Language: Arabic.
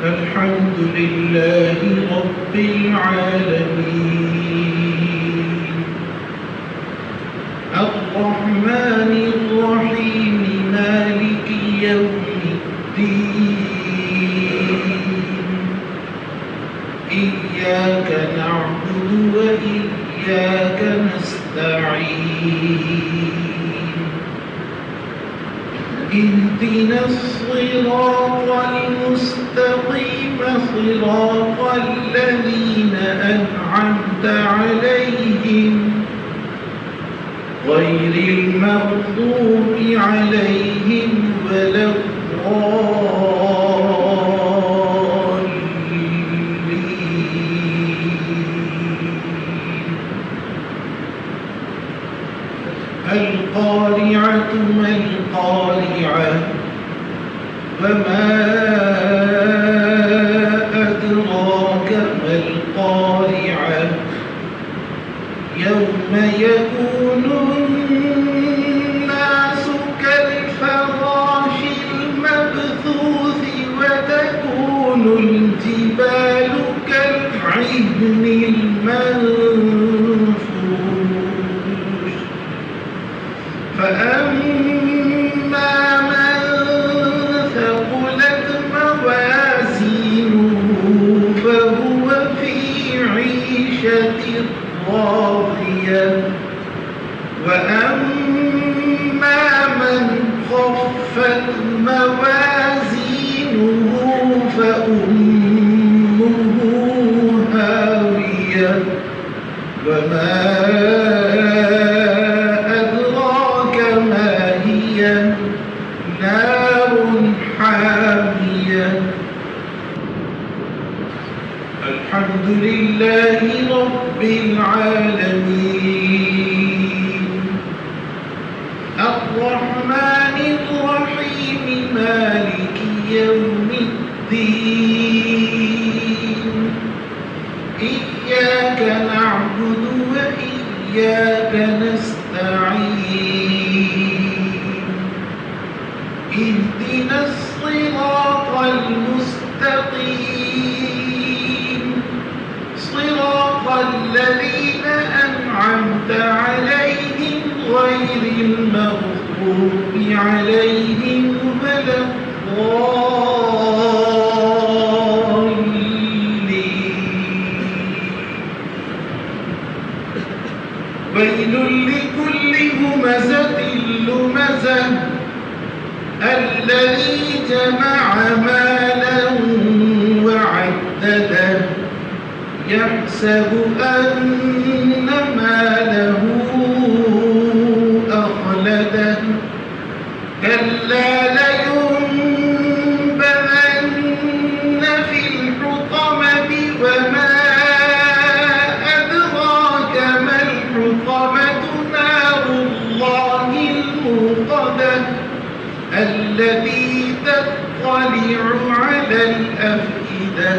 الحمد لله رب العالمين الرحمن الرحيم مالك يوم الدين إياك نعبد وإياك نستعين اهدنا الصراط المستقيم صراط الذين أنعمت عليهم غير المغضوب عليهم ولا القارعة ما القارعة وما أدراك ما القارعة يوم يكون الناس كالفراش المبثوث وتكون الجبال كالعهن المنفوش فأما من ثقلت موازينه فهو في عيشة راضية وأما من خفت موازينه فأمه هاوية وما نار حامية الحمد لله رب العالمين الرحمن الرحيم مالك يوم الدين إياك نعبد وإياك نستعين اهدنا الصراط المستقيم صراط الذين أنعمت عليهم غير المغضوب عليهم ولا الضالين ويل لكل همزة لمزة الذي جمع مالا وعدده يحسب أن ماله أخلده كلا لينبذن في الحطمة وما أدراك ما الحطمة نار الله الموقدة التي تطلع على الأفئدة